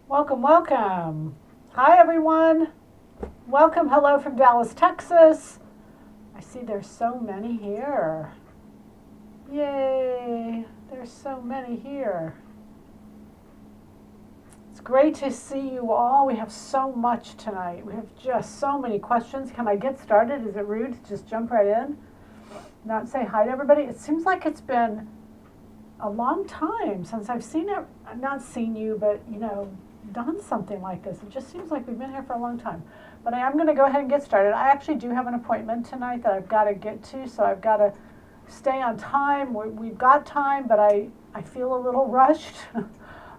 Welcome, welcome. Hi, everyone. Welcome, hello from Dallas, Texas. I see there's so many here. Yay, there's so many here. It's great to see you all. We have so much tonight. We have just so many questions. Can I get started? Is it rude to just jump right in? Not say hi to everybody? It seems like it's been a long time since I've seen it, not seen you, but done something like this. It just seems like we've been here for a long time. But I am going to go ahead and get started. I actually do have an appointment tonight that I've got to get to, so I've got to stay on time. We've got time, but I feel a little rushed,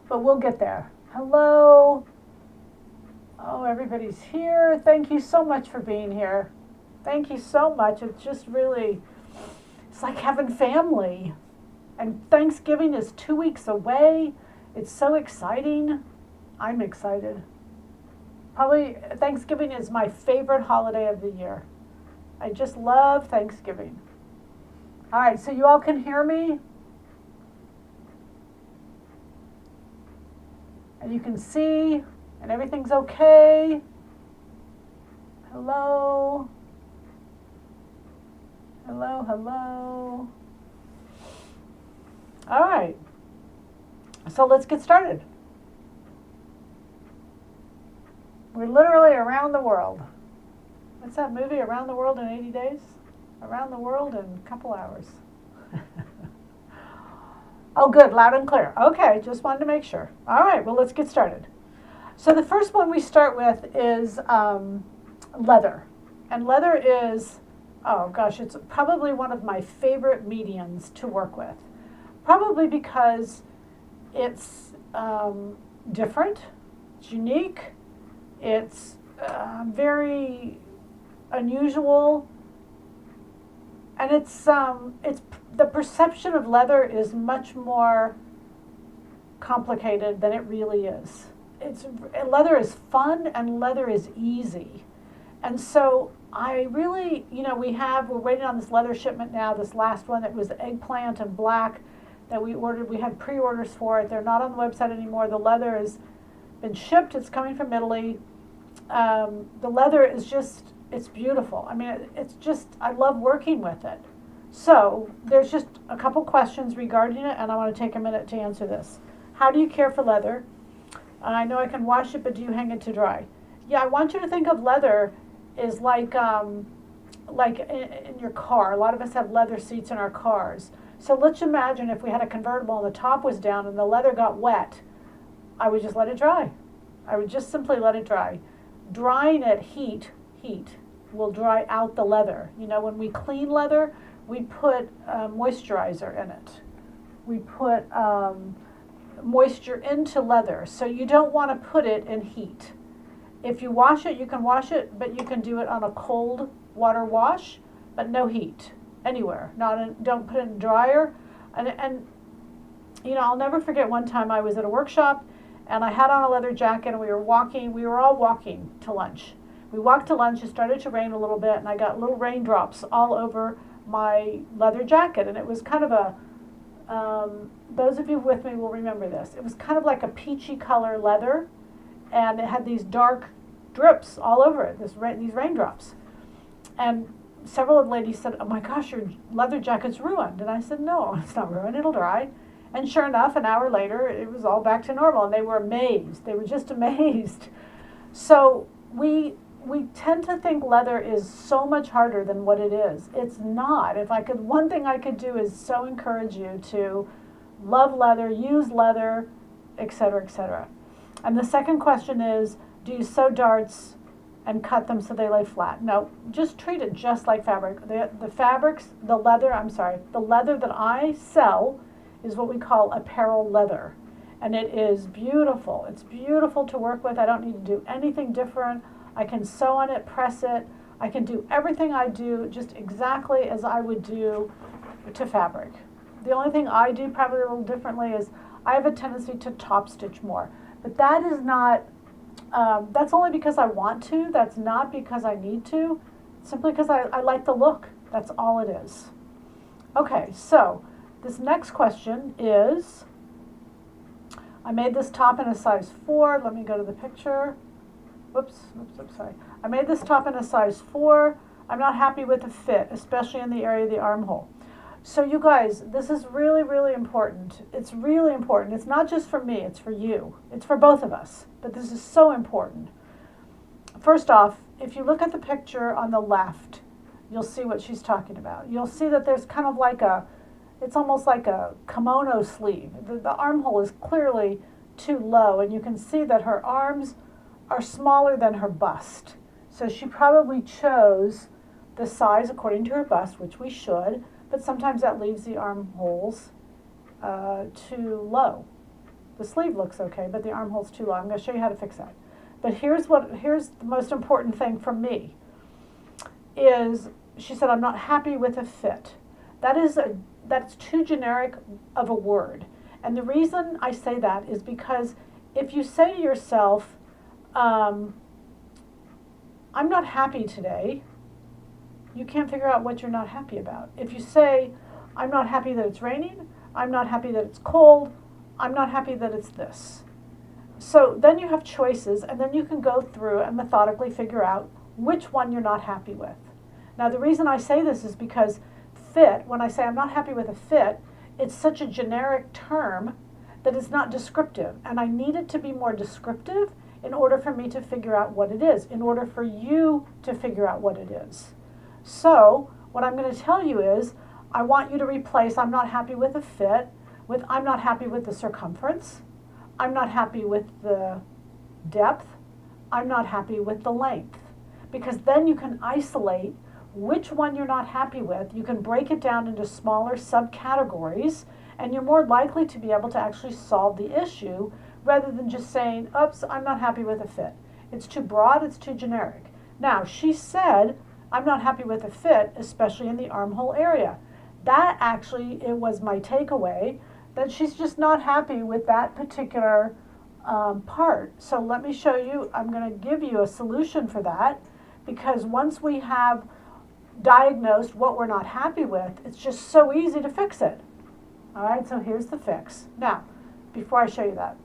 but we'll get there. Hello. Oh, everybody's here. Thank you so much for being here. Thank you so much. It's just really, it's like having family. And Thanksgiving is 2 weeks away. It's so exciting. I'm excited. Probably Thanksgiving is my favorite holiday of the year. I just love Thanksgiving. All right, so you all can hear me? And you can see, and everything's okay? Hello? Hello, hello? All right, so let's get started. We're literally around the world. What's that movie, Around the World in 80 Days? Around the world in a couple hours. Oh, good, loud and clear. Okay, just wanted to make sure. All right, well, let's get started. So the first one we start with is leather. And leather is, oh gosh, it's probably one of my favorite mediums to work with. Probably because it's different, it's unique, it's very unusual, and it's the perception of leather is much more complicated than it really is. Leather is fun and leather is easy, and so I really, we're waiting on this leather shipment now. This last one that was eggplant and black that we ordered. We had pre-orders for it. They're not on the website anymore. The leather has been shipped. It's coming from Italy. The leather is just, it's beautiful. I mean, it's just, I love working with it. So there's just a couple questions regarding it, and I want to take a minute to answer this. How do you care for leather? I know I can wash it, but do you hang it to dry? Yeah, I want you to think of leather is like in your car. A lot of us have leather seats in our cars. So let's imagine if we had a convertible and the top was down and the leather got wet, I would just let it dry. I would just simply let it dry. Drying at heat will dry out the leather. When we clean leather, we put moisturizer in it. We put moisture into leather. So you don't want to put it in heat. If you wash it, you can wash it, but you can do it on a cold water wash, but no heat anywhere. Don't put it in a dryer. And I'll never forget one time I was at a workshop and I had on a leather jacket and we were all walking to lunch. We walked to lunch, it started to rain a little bit and I got little raindrops all over my leather jacket, and it was kind of those of you with me will remember this. It was kind of like a peachy color leather, and it had these dark drips all over it, these raindrops. And several of the ladies said, "Oh my gosh, your leather jacket's ruined." And I said, "No, it's not ruined, it'll dry." And sure enough, an hour later, it was all back to normal, and they were amazed. They were just amazed. So we tend to think leather is so much harder than what it is. It's not. One thing I could do is so encourage you to love leather, use leather, etc., etc. And the second question is, do you sew darts and cut them so they lay flat? No, just treat it just like fabric. The leather that I sell is what we call apparel leather. And it is beautiful. It's beautiful to work with. I don't need to do anything different. I can sew on it, press it. I can do everything I do just exactly as I would do to fabric. The only thing I do probably a little differently is I have a tendency to top stitch more. But that is not, that's only because I want to. That's not because I need to. Simply because I like the look. That's all it is. Okay, so this next question is, I made this top in a size 4. Let me go to the picture. Whoops, sorry. I made this top in a size 4. I'm not happy with the fit, especially in the area of the armhole. So you guys, this is really, really important. It's really important. It's not just for me, it's for you. It's for both of us, but this is so important. First off, if you look at the picture on the left, you'll see what she's talking about. You'll see that there's kind of like it's almost like a kimono sleeve. The armhole is clearly too low, and you can see that her arms are smaller than her bust. So she probably chose the size according to her bust, which we should, but sometimes that leaves the armholes too low. The sleeve looks okay, but the armhole's too low. I'm going to show you how to fix that. But here's the most important thing for me is she said, I'm not happy with the fit. That's too generic of a word. And the reason I say that is because if you say to yourself, I'm not happy today, you can't figure out what you're not happy about. If you say, I'm not happy that it's raining, I'm not happy that it's cold, I'm not happy that it's this. So then you have choices, and then you can go through and methodically figure out which one you're not happy with. Now the reason I say this is because fit, when I say I'm not happy with a fit, it's such a generic term that it's not descriptive. And I need it to be more descriptive in order for me to figure out what it is, in order for you to figure out what it is. So what I'm going to tell you is, I want you to replace I'm not happy with a fit with I'm not happy with the circumference, I'm not happy with the depth, I'm not happy with the length. Because then you can isolate which one you're not happy with. You can break it down into smaller subcategories, and you're more likely to be able to actually solve the issue rather than just saying, oops, I'm not happy with a fit. It's too broad, it's too generic. Now, she said, I'm not happy with a fit, especially in the armhole area. That actually, it was my takeaway, that she's just not happy with that particular part. So let me show you, I'm going to give you a solution for that, because once we have diagnosed what we're not happy with, it's just so easy to fix it. All right, so here's the fix. Now, before I show you that,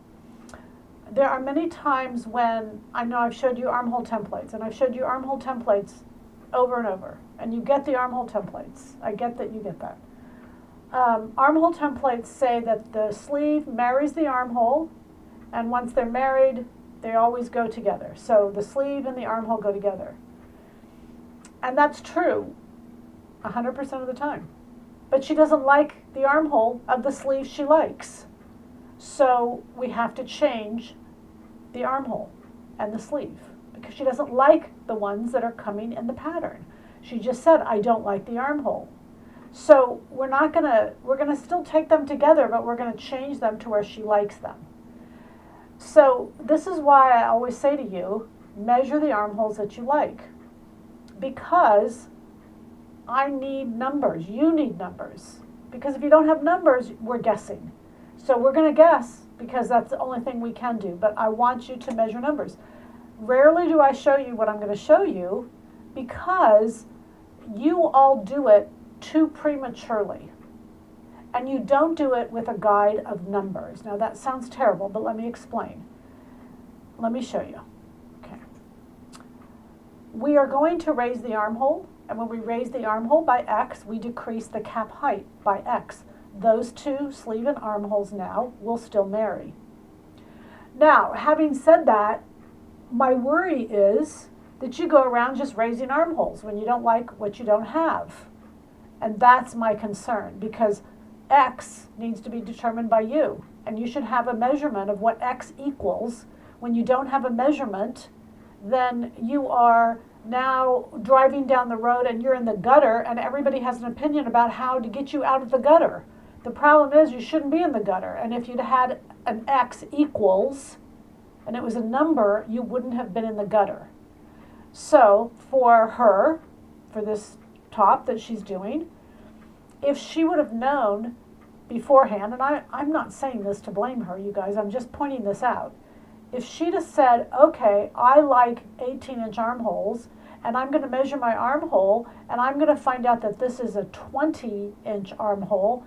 there are many times when I know I've showed you armhole templates, and I've showed you armhole templates over and over, and you get the armhole templates. I get that you get that. Armhole templates say that the sleeve marries the armhole, and once they're married, they always go together. So the sleeve and the armhole go together. And that's true 100% of the time. But she doesn't like the armhole of the sleeve she likes. So we have to change the armhole and the sleeve, because she doesn't like the ones that are coming in the pattern. She just said, I don't like the armhole. So we're gonna still take them together, but we're gonna change them to where she likes them. So this is why I always say to you, measure the armholes that you like, because I need numbers, you need numbers. Because if you don't have numbers, we're guessing. So we're gonna guess, because that's the only thing we can do, but I want you to measure numbers. Rarely do I show you what I'm gonna show you, because you all do it too prematurely. And you don't do it with a guide of numbers. Now that sounds terrible, but let me explain. Let me show you. Okay. We are going to raise the armhole, and when we raise the armhole by X, we decrease the cap height by X. Those two sleeve and armholes now will still marry. Now, having said that, my worry is that you go around just raising armholes when you don't like what you don't have. And that's my concern, because X needs to be determined by you. And you should have a measurement of what X equals. When you don't have a measurement, then you are now driving down the road and you're in the gutter, and everybody has an opinion about how to get you out of the gutter. The problem is you shouldn't be in the gutter. And if you'd had an X equals, and it was a number, you wouldn't have been in the gutter. So for her, for this top that she's doing, if she would have known beforehand, and I'm not saying this to blame her, you guys, I'm just pointing this out. If she'd have said, okay, I like 18-inch armholes, and I'm going to measure my armhole, and I'm going to find out that this is a 20-inch armhole,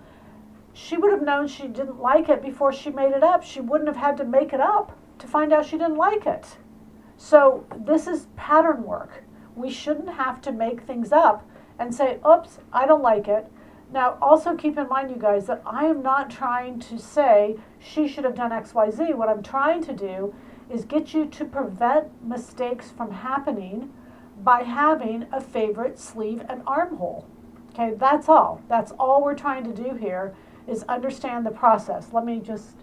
she would have known she didn't like it before she made it up. She wouldn't have had to make it up to find out she didn't like it. So this is pattern work. We shouldn't have to make things up and say, oops, I don't like it. Now, also keep in mind, you guys, that I am not trying to say she should have done X, Y, Z. What I'm trying to do is get you to prevent mistakes from happening by having a favorite sleeve and armhole. Okay, that's all. That's all we're trying to do here is understand the process. Let me just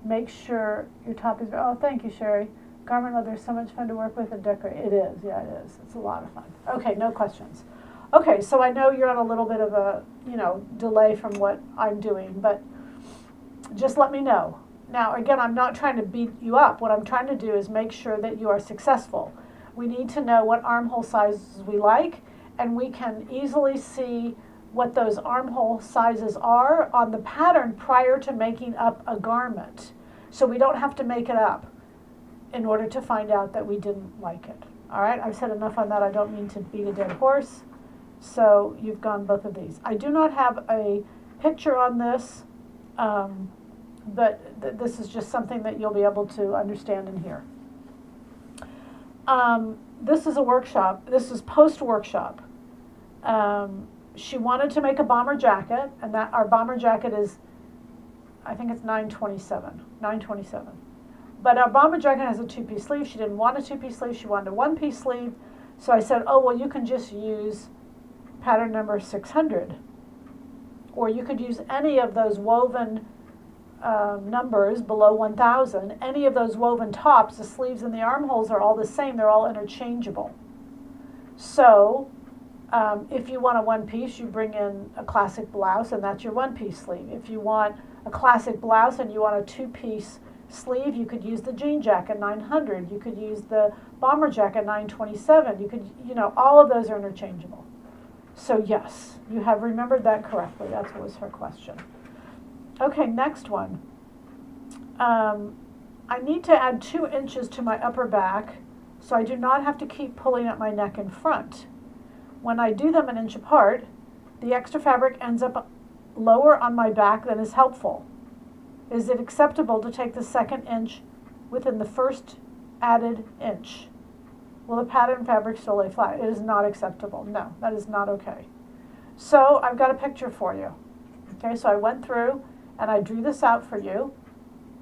make sure your top is, oh, thank you, Sherry. Garment leather is so much fun to work with and decorate. It is, yeah, it is. It's a lot of fun. Okay, no questions. Okay, so I know you're on a little bit of a, delay from what I'm doing, but just let me know. Now, again, I'm not trying to beat you up. What I'm trying to do is make sure that you are successful. We need to know what armhole sizes we like, and we can easily see what those armhole sizes are on the pattern prior to making up a garment. So we don't have to make it up in order to find out that we didn't like it. All right, I've said enough on that. I don't mean to beat a dead horse. So you've gone both of these. I do not have a picture on this, but this is just something that you'll be able to understand and hear. This is a workshop. This is post-workshop. She wanted to make a bomber jacket, and that our bomber jacket is, I think it's 927. But our bomber jacket has a two-piece sleeve. She didn't want a two-piece sleeve. She wanted a one-piece sleeve. So I said, oh, well, you can just use pattern number 600. Or you could use any of those woven numbers below 1,000. Any of those woven tops, the sleeves and the armholes are all the same. They're all interchangeable. So if you want a one-piece, you bring in a classic blouse, and that's your one-piece sleeve. If you want a classic blouse and you want a two-piece sleeve, you could use the jean jacket 900. You could use the bomber jacket 927. You could, all of those are interchangeable. So yes, you have remembered that correctly. That was her question. Okay, next one. I need to add 2 inches to my upper back so I do not have to keep pulling at my neck in front. When I do them an inch apart, the extra fabric ends up lower on my back than is helpful. Is it acceptable to take the second inch within the first added inch? Will the pattern fabric still lay flat? It is not acceptable. No, that is not okay. So I've got a picture for you. Okay, so I went through and I drew this out for you.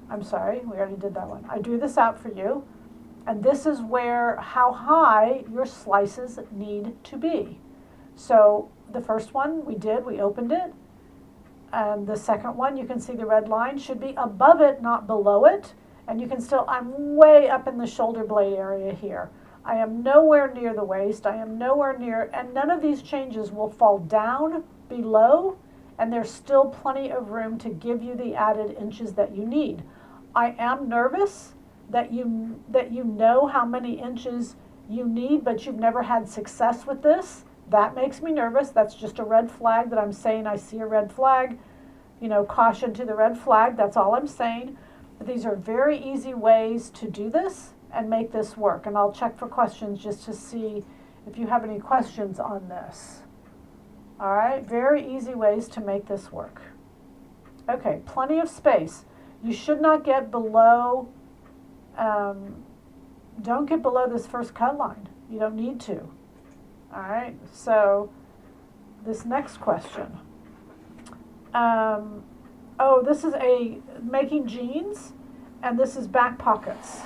I'm sorry, we already did that one. I drew this out for you. And this is how high your slices need to be. So the first one we opened it. And the second one, you can see the red line should be above it, not below it. And you can still, I'm way up in the shoulder blade area here. I am nowhere near the waist. I am nowhere near, and none of these changes will fall down below, and there's still plenty of room to give you the added inches that you need. I am nervous that you know how many inches you need, but you've never had success with this. That makes me nervous. That's just a red flag that I'm saying I see a red flag. Caution to the red flag. That's all I'm saying. But these are very easy ways to do this and make this work. And I'll check for questions just to see if you have any questions on this. All right, very easy ways to make this work. Okay, plenty of space. You should not get below, don't get below this first cut line. You don't need to. All right, so this next question. This is making jeans, and this is back pockets.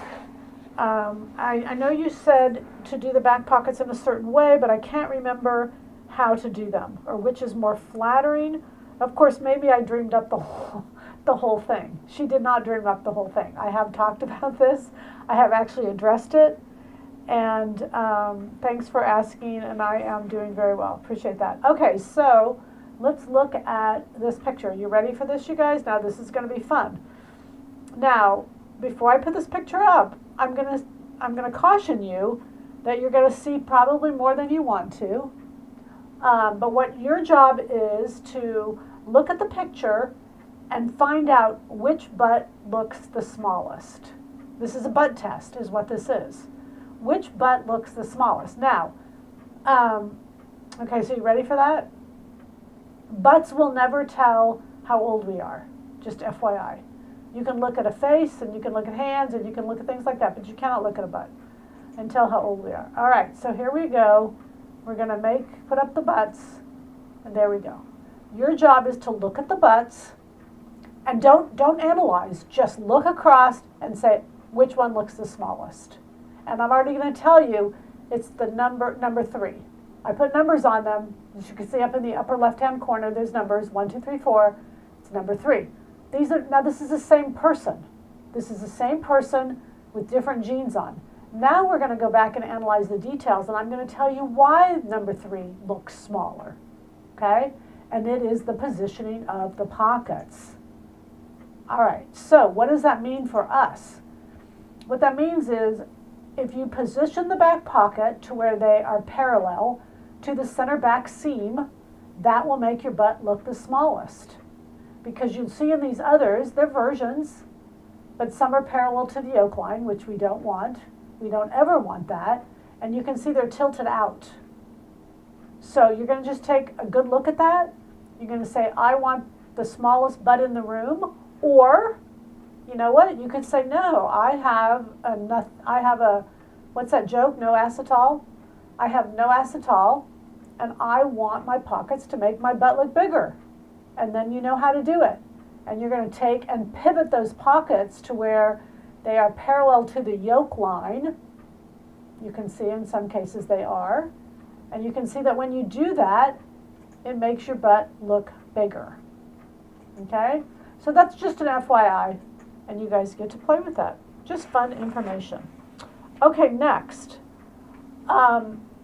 I know you said to do the back pockets in a certain way, but I can't remember how to do them or which is more flattering. Of course, maybe I dreamed up the whole thing. She did not dream up the whole thing. I have talked about this. I have actually addressed it. And thanks for asking, and I am doing very well. Appreciate that. Okay, so let's look at this picture. Are you ready for this, you guys? Now, this is going to be fun. Now, before I put this picture up, I'm gonna caution you that you're going to see probably more than you want to. But what your job is to look at the picture and find out which butt looks the smallest. This is a butt test, is what this is. Which butt looks the smallest? Now, okay, so you ready for that? Butts will never tell how old we are, just FYI. You can look at a face, and you can look at hands, and you can look at things like that, but you cannot look at a butt and tell how old we are. All right, so here we go. We're going to put up the butts, and there we go. Your job is to look at the butts, and don't analyze. Just look across and say which one looks the smallest. And I'm already going to tell you it's the number 3. I put numbers on them. As you can see up in the upper left-hand corner, there's numbers 1, 2, 3, 4. It's number 3. Now this is the same person. This is the same person with different genes on. Now we're going to go back and analyze the details, and I'm going to tell you why number 3 looks smaller. Okay? And it is the positioning of the pockets. All right, so what does that mean for us? What that means is if you position the back pocket to where they are parallel to the center back seam, that will make your butt look the smallest. Because you'll see in these others, they're versions, but some are parallel to the yoke line, which we don't want. We don't ever want that. And you can see they're tilted out. So you're going to just take a good look at that. You're going to say, I want the smallest butt in the room. Or, you know what? You could say, no, I have a, what's that joke? No acetol? I have no acetol, and I want my pockets to make my butt look bigger. And then you know how to do it. And you're going to take and pivot those pockets to where they are parallel to the yoke line. You can see in some cases they are. And you can see that when you do that, it makes your butt look bigger. Okay? So that's just an FYI, and you guys get to play with that. Just fun information. Okay, next.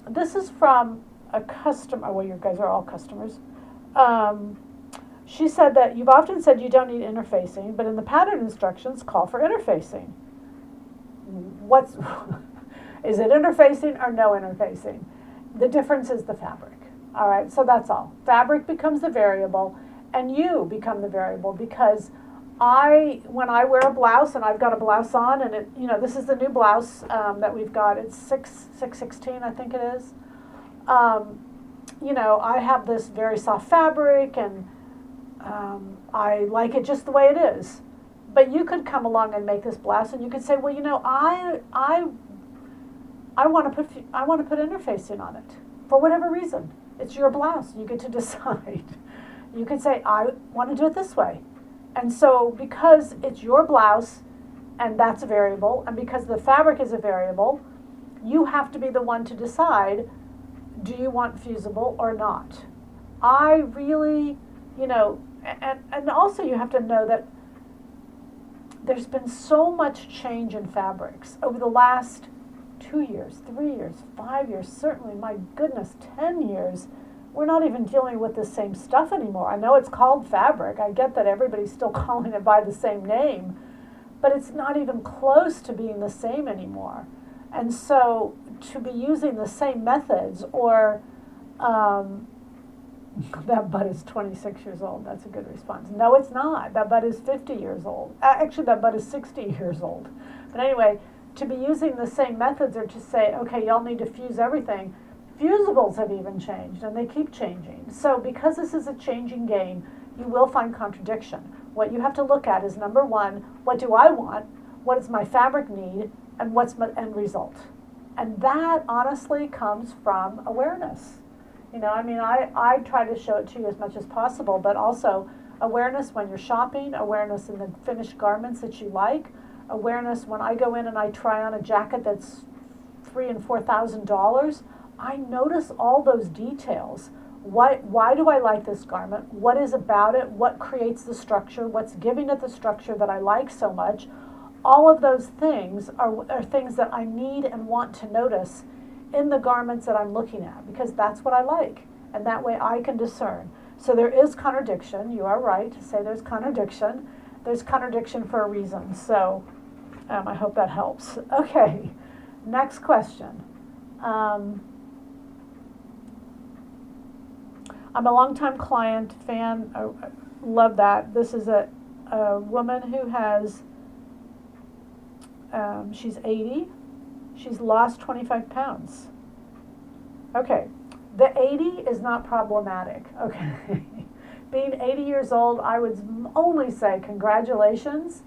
This is from a customer. Well, you guys are all customers. She said that you've often said you don't need interfacing, but in the pattern instructions, call for interfacing. Is it interfacing or no interfacing? The difference is the fabric. All right, so that's all. Fabric becomes the variable, and you become the variable, because when I wear a blouse, and I've got a blouse on, and this is the new blouse that we've got. It's 616, I think it is. I have this very soft fabric, and I like it just the way it is. But you could come along and make this blouse, and you could say, well, I want to put interfacing on it for whatever reason. It's your blouse. You get to decide. You could say, I want to do it this way. And so because it's your blouse, and that's a variable, and because the fabric is a variable, you have to be the one to decide, do you want fusible or not? I really, and also you have to know that there's been so much change in fabrics over the last 2 years, 3 years, 5 years, certainly, my goodness, 10 years. We're not even dealing with the same stuff anymore. I know it's called fabric. I get that everybody's still calling it by the same name, but it's not even close to being the same anymore. And so to be using the same methods, or that butt is 26 years old. That's a good response. No, it's not. That butt is 50 years old. Actually, that butt is 60 years old. But anyway, to be using the same methods, or to say, okay, y'all need to fuse everything. Fusibles have even changed, and they keep changing. So because this is a changing game, you will find contradiction. What you have to look at is, number one, what do I want? What does my fabric need? And what's my end result? And that honestly comes from awareness. I try to show it to you as much as possible, but also awareness when you're shopping, awareness in the finished garments that you like, awareness when I go in and I try on a jacket that's $3,000 and $4,000. I notice all those details. Why do I like this garment? What is about it? What creates the structure? What's giving it the structure that I like so much? All of those things are things that I need and want to notice in the garments that I'm looking at, because that's what I like. And that way I can discern. So there is contradiction. You are right to say there's contradiction. There's contradiction for a reason. So I hope that helps. Okay, next question. I'm a longtime client, fan, love that. This is a woman who has, she's 80. She's lost 25 pounds. Okay, the 80 is not problematic, okay? being 80 years old, I would only say congratulations.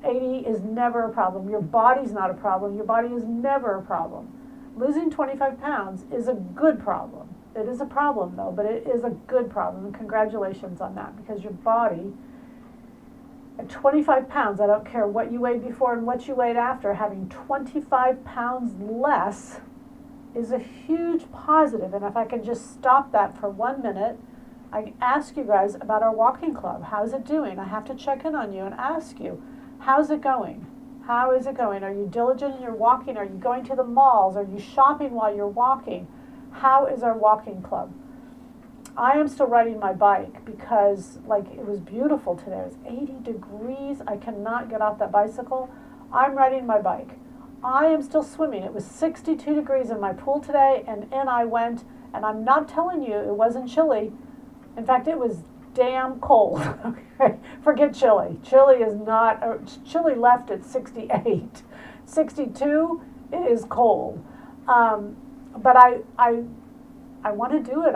80 is never a problem. Your body's not a problem. Your body is never a problem. Losing 25 pounds is a good problem. It is a problem, though, but it is a good problem. And congratulations on that, because your body, at 25 pounds, I don't care what you weighed before and what you weighed after, having 25 pounds less is a huge positive. And if I can just stop that for 1 minute, I ask you guys about our walking club. How's it doing? I have to check in on you and ask you, how's it going? How is it going? Are you diligent in your walking? Are you going to the malls? Are you shopping while you're walking? How is our walking club? I am still riding my bike because, like, it was beautiful today. It was 80 degrees. I cannot get off that bicycle. I'm riding my bike. I am still swimming. It was 62 degrees in my pool today, and in I went, and I'm not telling you it wasn't chilly. In fact, it was damn cold. Okay, forget chilly. Chilly is not, chilly left at 68. 62, it is cold. But I want to do it.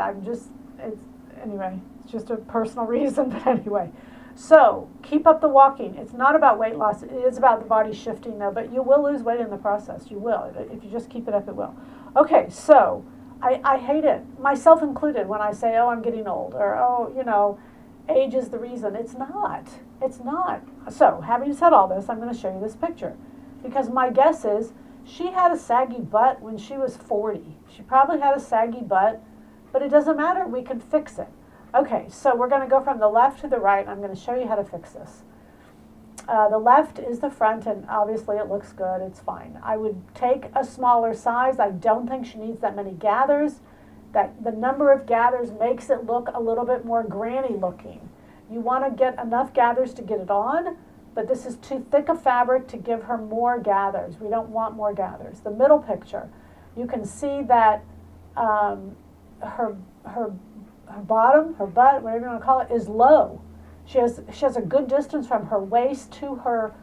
Anyway, it's just a personal reason, but anyway. So, keep up the walking. It's not about weight loss. It is about the body shifting, though, but you will lose weight in the process. You will. If you just keep it up, it will. Okay, so, I hate it, myself included, when I say, oh, I'm getting old, or, oh, you know, age is the reason. It's not. It's not. So, having said all this, I'm going to show you this picture, because my guess is she had a saggy butt when she was 40. She probably had a saggy butt, but it doesn't matter. We can fix it. Okay, so we're going to go from the left to the right, and I'm going to show you how to fix this. The left is the front, and obviously it looks good. It's fine. I would take a smaller size. I don't think she needs that many gathers. That the number of gathers makes it look a little bit more granny looking. You want to get enough gathers to get it on, but this is too thick a fabric to give her more gathers. We don't want more gathers. The middle picture, you can see that her bottom, her butt, whatever you want to call it, is low. She has a good distance from her waist to her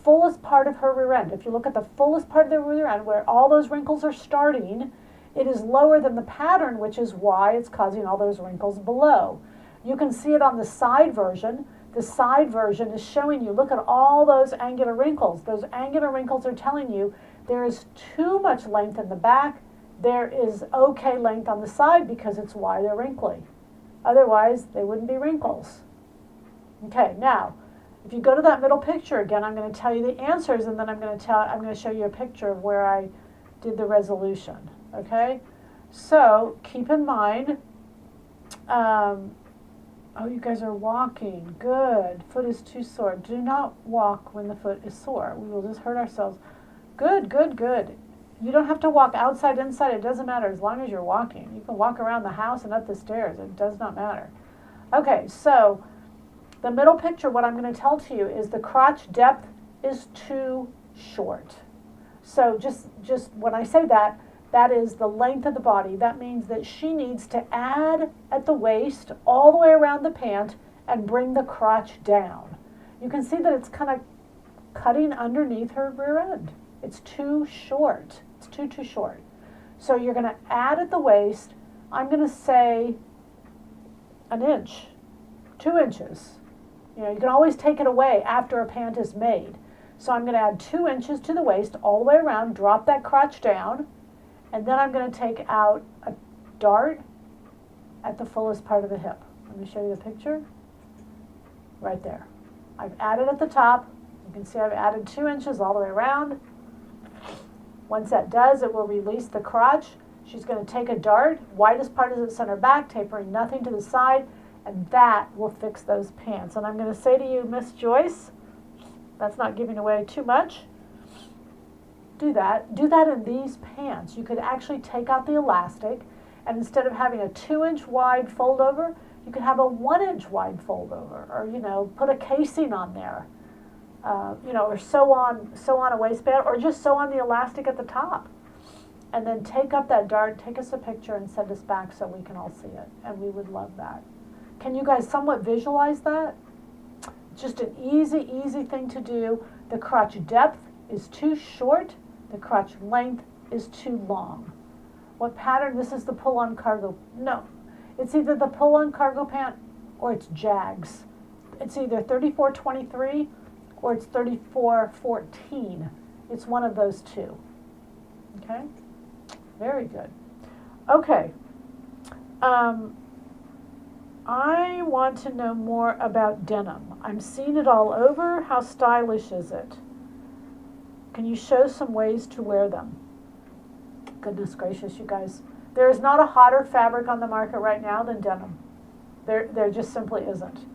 fullest part of her rear end. If you look at the fullest part of the rear end, where all those wrinkles are starting, it is lower than the pattern, which is why it's causing all those wrinkles below. You can see it on the side version. The side version is showing you, look at all those angular wrinkles. Those angular wrinkles are telling you there is too much length in the back. There is okay length on the side because it's why they're wrinkly. Otherwise, they wouldn't be wrinkles. Okay, now, if you go to that middle picture again, I'm going to tell you the answers, and then I'm going to show you a picture of where I did the resolution. Okay, so keep in mind. Oh, you guys are walking. Good. Foot is too sore. Do not walk when the foot is sore. We will just hurt ourselves. Good, good, good. You don't have to walk outside, inside. It doesn't matter as long as you're walking. You can walk around the house and up the stairs. It does not matter. Okay, so the middle picture, what I'm going to tell to you is the crotch depth is too short. So just when I say that, that is the length of the body. That means that she needs to add at the waist all the way around the pant and bring the crotch down. You can see that it's kind of cutting underneath her rear end. It's too short. It's too short. So you're going to add at the waist. I'm going to say an inch, 2 inches. You know, you can always take it away after a pant is made. So I'm going to add 2 inches to the waist all the way around, drop that crotch down, and then I'm going to take out a dart at the fullest part of the hip. Let me show you the picture. Right there. I've added at the top. You can see I've added 2 inches all the way around. Once that does, it will release the crotch. She's going to take a dart, widest part is at center back, tapering nothing to the side, and that will fix those pants. And I'm going to say to you, Miss Joyce, that's not giving away too much. Do that in these pants. You could actually take out the elastic, and instead of having a 2-inch wide fold over, you could have a 1-inch wide fold over, or, you know, put a casing on there, you know, or sew on a waistband, or just sew on the elastic at the top. And then take up that dart, take us a picture, and send us back so we can all see it. And we would love that. Can you guys somewhat visualize that? Just an easy thing to do. The crotch depth is too short. The crotch length is too long. What pattern? This is the pull-on cargo. No, it's either the pull-on cargo pant or it's Jags. It's either 3423 or it's 3414. It's one of those two. Okay? Very good. Okay. I want to know more about denim. I'm seeing it all over. How stylish is it? Can you show some ways to wear them? Goodness gracious, you guys. There is not a hotter fabric on the market right now than denim. There just simply isn't.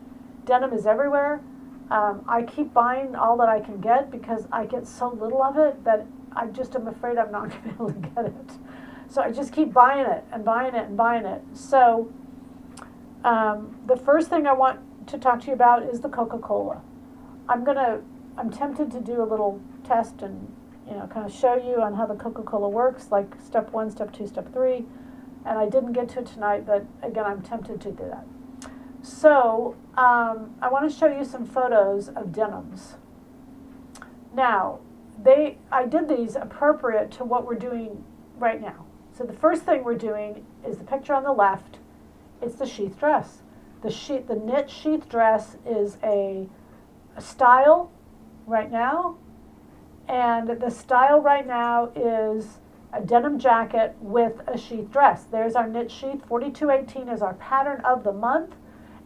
Denim is everywhere. I keep buying all that I can get because I get so little of it that I just am afraid I'm not going to be able to get it. So I just keep buying it and buying it and buying it. So the first thing I want to talk to you about is the Coca-Cola. I'm tempted to do a little test and kind of show you on how the Coca-Cola works, like step 1, step 2, step 3. And I didn't get to it tonight, but again, I'm tempted to do that. So I want to show you some photos of denims. Now, I did these appropriate to what we're doing right now. So the first thing we're doing is the picture on the left. It's the sheath dress. The knit sheath dress is a style right now, and the style right now is a denim jacket with a sheath dress. There's our knit sheath. 4218 is our pattern of the month,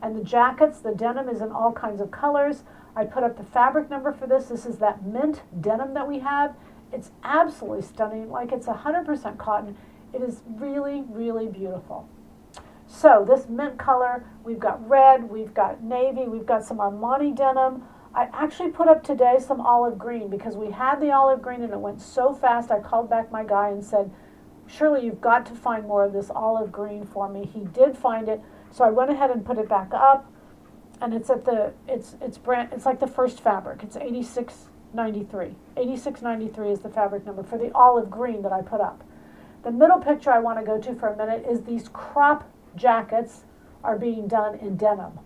and the jackets, the denim is in all kinds of colors. I put up the fabric number for this. This is that mint denim that we have. It's absolutely stunning, like it's 100% cotton. It is really, really beautiful. So this mint color, we've got red, we've got navy, we've got some Armani denim. I actually put up today some olive green because we had the olive green and it went so fast. I called back my guy and said, Shirley, you've got to find more of this olive green for me. He did find it, so I went ahead and put it back up, and it's at it's like the first fabric. It's 86.93. 86.93 is the fabric number for the olive green that I put up. The middle picture I want to go to for a minute is these crop jackets are being done in denim.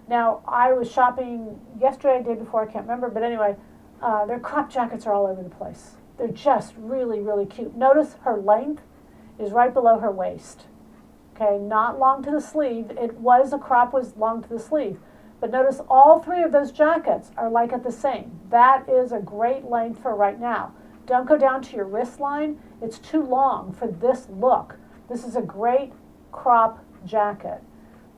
Now, I was shopping yesterday, day before, I can't remember, but anyway, their crop jackets are all over the place. They're just really, really cute. Notice her length is right below her waist. Okay, not long to the sleeve. A crop was long to the sleeve. But notice all three of those jackets are like at the same. That is a great length for right now. Don't go down to your wrist line. It's too long for this look. This is a great crop jacket.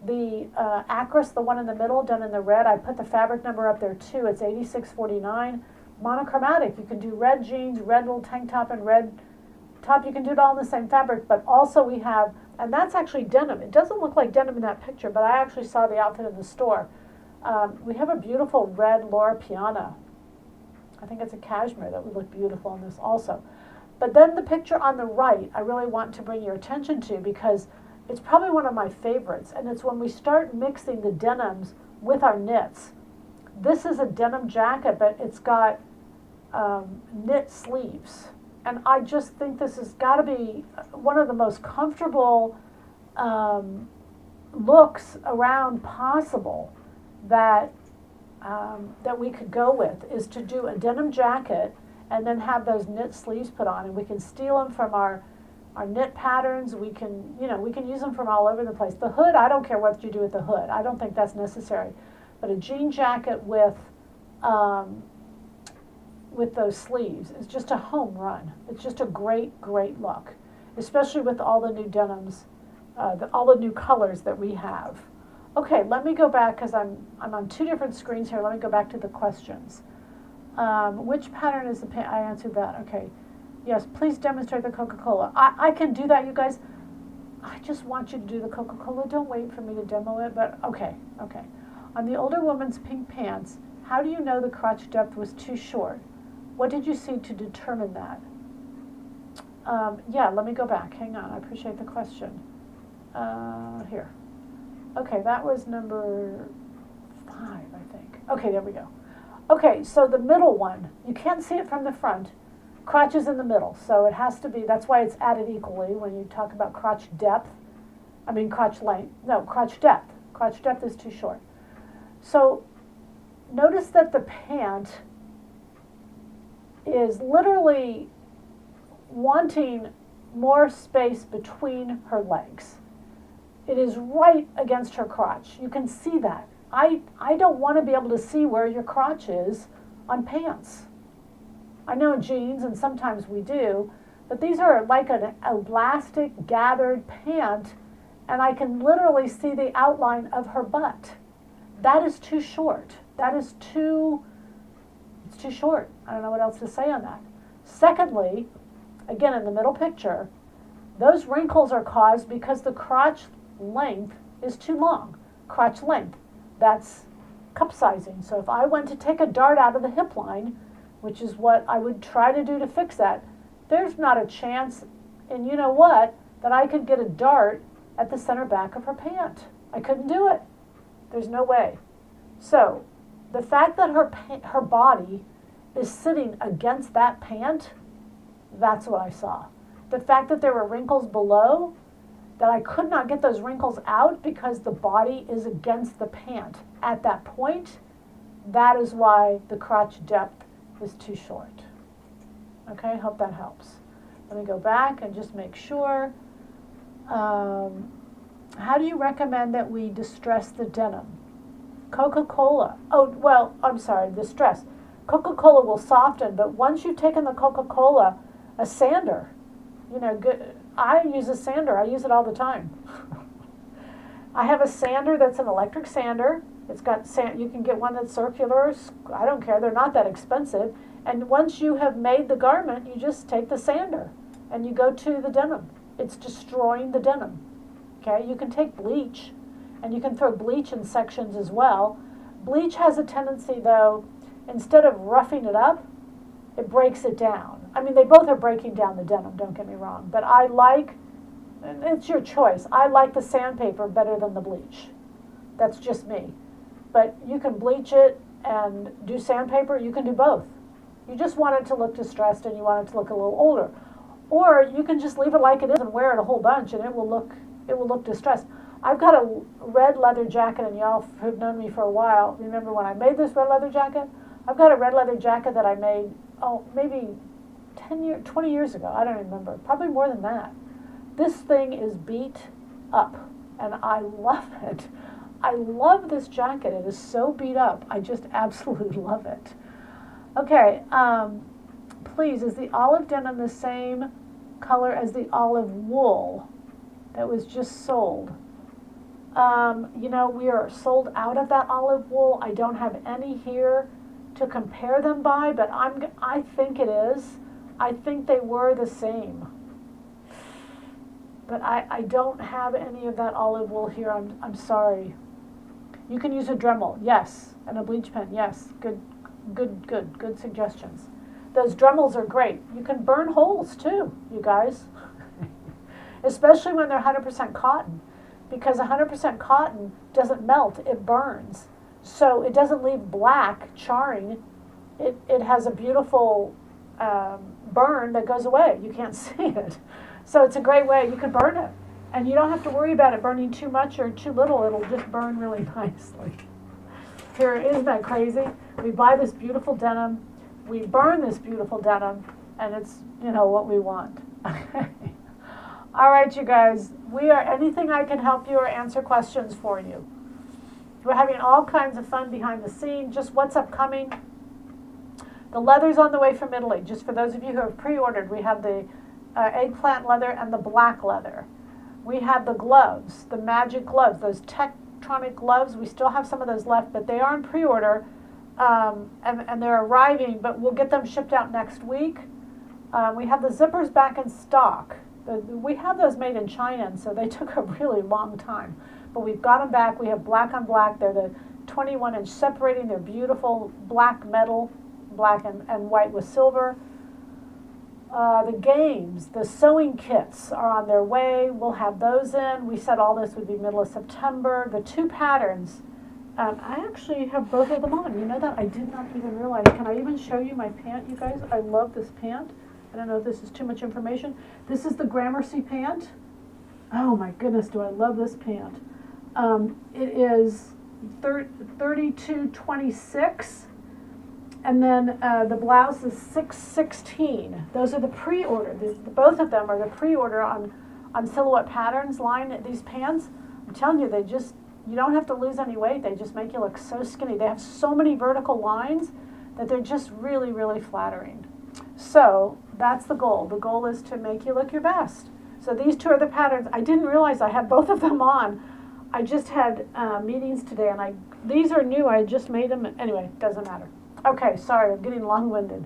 The Acris, the one in the middle, done in the red, I put the fabric number up there too. It's 86.49. Monochromatic. You can do red jeans, red little tank top, and red top. You can do it all in the same fabric, but also we have, and that's actually denim. It doesn't look like denim in that picture, but I actually saw the outfit in the store. We have a beautiful red Laura Piana. I think it's a cashmere that would look beautiful in this also. But then the picture on the right, I really want to bring your attention to because it's probably one of my favorites, and it's when we start mixing the denims with our knits. This is a denim jacket, but it's got knit sleeves. And I just think this has got to be one of the most comfortable looks around possible that we could go with, is to do a denim jacket and then have those knit sleeves put on, and we can steal them from our knit patterns. We can use them from all over the place. The hood, I don't care what you do with the hood. I don't think that's necessary. But a jean jacket with those sleeves is just a home run. It's just a great, great look, especially with all the new denims, all the new colors that we have. Okay, let me go back because I'm on two different screens here. Let me go back to the questions. Which pattern is the pant? I answered that. Okay. Yes, please demonstrate the Coca-Cola. I can do that, you guys. I just want you to do the Coca-Cola. Don't wait for me to demo it, but okay. On the older woman's pink pants, how do you know the crotch depth was too short? What did you see to determine that? Yeah, let me go back. Hang on. I appreciate the question. Here. Okay, that was number 5, I think. Okay, there we go. Okay, so the middle one, you can't see it from the front. Crotch is in the middle, so it has to be, that's why it's added equally when you talk about crotch depth. I mean crotch length. No, crotch depth. Crotch depth is too short. So notice that the pant is literally wanting more space between her legs. It is right against her crotch. You can see that. I don't want to be able to see where your crotch is on pants. I know in jeans, and sometimes we do, but these are like an elastic gathered pant, and I can literally see the outline of her butt. That is too short. It's too short. I don't know what else to say on that. Secondly, again in the middle picture, those wrinkles are caused because the crotch length is too long. Crotch length, that's cup sizing. So if I went to take a dart out of the hip line, which is what I would try to do to fix that, there's not a chance, and you know what, that I could get a dart at the center back of her pant. I couldn't do it. There's no way. So the fact that her body is sitting against that pant, that's what I saw. The fact that there were wrinkles below, that I could not get those wrinkles out because the body is against the pant at that point, that is why the crotch depth is too short. Okay, hope that helps. Let me go back and just make sure. How do you recommend that we distress the denim? Coca-Cola. Oh, well, I'm sorry, distress. Coca-Cola will soften, but once you've taken the Coca-Cola, a sander, good. I use a sander. I use it all the time. I have a sander that's an electric sander. It's got you can get one that's circular. I don't care. They're not that expensive. And once you have made the garment, you just take the sander and you go to the denim. It's destroying the denim. Okay? You can take bleach, and you can throw bleach in sections as well. Bleach has a tendency, though, instead of roughing it up, it breaks it down. I mean, they both are breaking down the denim, don't get me wrong. But I like, and it's your choice, I like the sandpaper better than the bleach. That's just me. But you can bleach it and do sandpaper. You can do both. You just want it to look distressed and you want it to look a little older. Or you can just leave it like it is and wear it a whole bunch and it will look distressed. I've got a red leather jacket, and y'all who've known me for a while remember when I made this red leather jacket? I've got a red leather jacket that I made, maybe 20 years ago. I don't remember. Probably more than that. This thing is beat up, and I love it. I love this jacket. It is so beat up. I just absolutely love it. Okay, please, is the olive denim the same color as the olive wool that was just sold? We are sold out of that olive wool. I don't have any here to compare them by, but I think it is. I think they were the same. But I don't have any of that olive wool here. I'm sorry. You can use a Dremel, yes, and a bleach pen, yes. Good suggestions. Those Dremels are great. You can burn holes too, you guys. Especially when they're 100% cotton, because 100% cotton doesn't melt, it burns. So it doesn't leave black charring. It has a beautiful burn that goes away. You can't see it. So it's a great way. You can burn it. And you don't have to worry about it burning too much or too little. It'll just burn really nicely. Here, isn't that crazy? We buy this beautiful denim, we burn this beautiful denim, and it's, what we want. All right, you guys, anything I can help you or answer questions for you. We're having all kinds of fun behind the scenes. Just what's upcoming. The leather's on the way from Italy. Just for those of you who have pre-ordered, we have the eggplant leather and the black leather. We have the gloves, the magic gloves, those Tektronic gloves. We still have some of those left, but they are in pre-order, and they're arriving, but we'll get them shipped out next week. We have the zippers back in stock. We have those made in China, and so they took a really long time. But we've got them back. We have black on black. They're the 21-inch separating. They're beautiful black metal, black and white with silver. The games, the sewing kits are on their way. We'll have those in. We said all this would be middle of September. The two patterns, I actually have both of them on. You know that? I did not even realize. Can I even show you my pant, you guys? I love this pant. I don't know if this is too much information. This is the Gramercy pant. Oh my goodness, do I love this pant. It is 32.26. And then the blouse is 6.16. Those are the pre-order. Both of them are the pre-order on Silhouette Patterns line. These pants, I'm telling you, you don't have to lose any weight. They just make you look so skinny. They have so many vertical lines that they're just really, really flattering. So that's the goal. The goal is to make you look your best. So these two are the patterns. I didn't realize I had both of them on. I just had meetings today, and these are new. I just made them. Anyway, doesn't matter. Okay, sorry, I'm getting long-winded.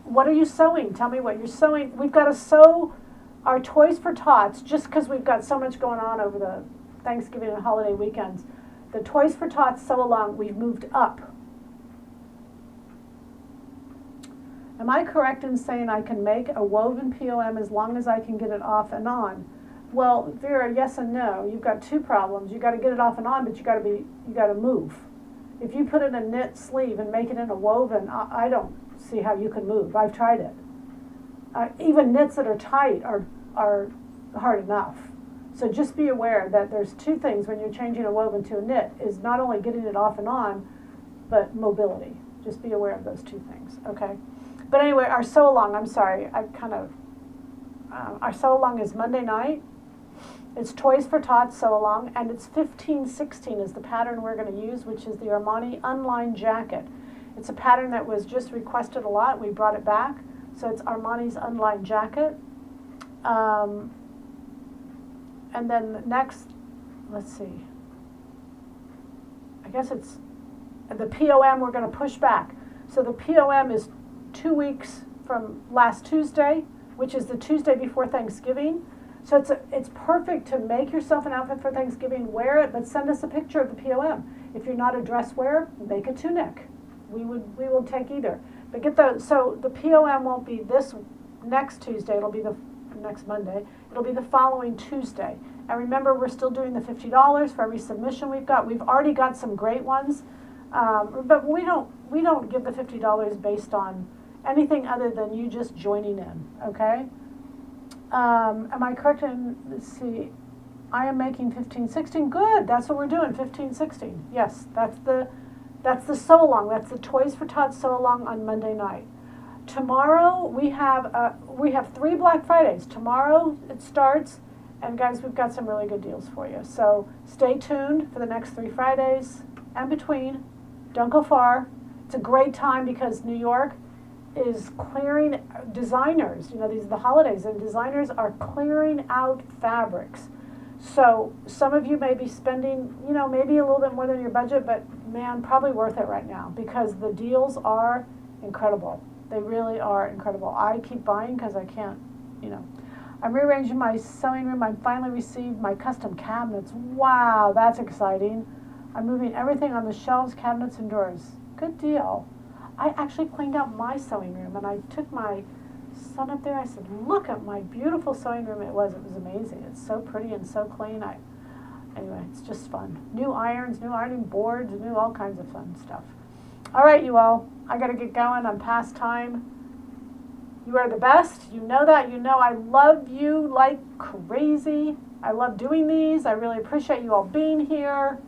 What are you sewing? Tell me what you're sewing. We've got to sew our Toys for Tots, just because we've got so much going on over the Thanksgiving and holiday weekends. The Toys for Tots sew along, we've moved up. Am I correct in saying I can make a woven POM as long as I can get it off and on? Well, Vera, yes and no. You've got two problems. You've got to get it off and on, but you got to move. If you put in a knit sleeve and make it in a woven, I don't see how you can move. I've tried it. Even knits that are tight are hard enough. So just be aware that there's two things when you're changing a woven to a knit, is not only getting it off and on, but mobility. Just be aware of those two things, okay? But anyway, our sew along, I'm sorry, our sew along is Monday night. It's Toys for Tots sew along, and it's 1516 is the pattern we're going to use, which is the Armani Unlined Jacket. It's a pattern that was just requested a lot. We brought it back. So it's Armani's Unlined Jacket. And then next, let's see. I guess it's the POM we're going to push back. So the POM is 2 weeks from last Tuesday, which is the Tuesday before Thanksgiving. So it's perfect to make yourself an outfit for Thanksgiving, wear it, but send us a picture of the POM. If you're not a dress wearer, make a tunic. We will take either. But so the POM won't be this next Tuesday, it'll be the next Monday, it'll be the following Tuesday. And remember, we're still doing the $50 for every submission we've got. We've already got some great ones, but we don't give the $50 based on anything other than you just joining in, okay? Am I correct in, let's see, I am making 1516, good, that's what we're doing, 1516. Yes, that's the sew along. That's the Toys for Tots sew along on Monday night. Tomorrow we have 3 Black Fridays. Tomorrow it starts, and guys, we've got some really good deals for you. So stay tuned for the next 3 Fridays and between. Don't go far. It's a great time because New York is clearing designers. You know, these are the holidays, and designers are clearing out fabrics. So some of you may be spending, you know, maybe a little bit more than your budget, but man, probably worth it right now because the deals are incredible. They really are incredible. I keep buying because I can't, you know. I'm rearranging my sewing room. I finally received my custom cabinets. Wow, that's exciting. I'm moving everything on the shelves, cabinets, and drawers. Good deal. I actually cleaned out my sewing room, and I took my son up there. I said, look at my beautiful sewing room. It was amazing. It's so pretty and so clean. Anyway, it's just fun. New irons, new ironing boards, new all kinds of fun stuff. All right, you all. I got to get going. I'm past time. You are the best. You know that. You know I love you like crazy. I love doing these. I really appreciate you all being here.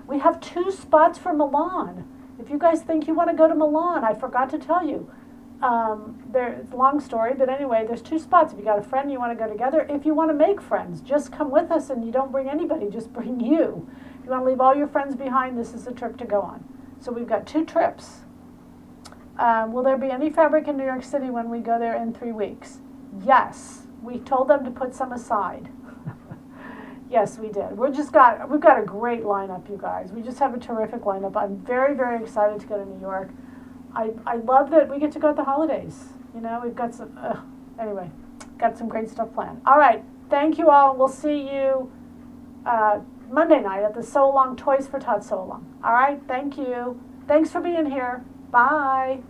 We have 2 spots for Milan. If you guys think you want to go to Milan, I forgot to tell you. It's a long story, but anyway, there's 2 spots. If you got a friend, you want to go together. If you want to make friends, just come with us, and you don't bring anybody, just bring you. If you want to leave all your friends behind, this is the trip to go on. So we've got 2 trips. Will there be any fabric in New York City when we go there in 3 weeks? Yes. We told them to put some aside. Yes, we did. We've got a great lineup, you guys. We just have a terrific lineup. I'm very, very excited to go to New York. I love that we get to go at the holidays. You know, we've got some, anyway, got some great stuff planned. All right, thank you all. We'll see you Monday night at the Sew Along Toys for Tots Sew Along. All right, thank you. Thanks for being here. Bye.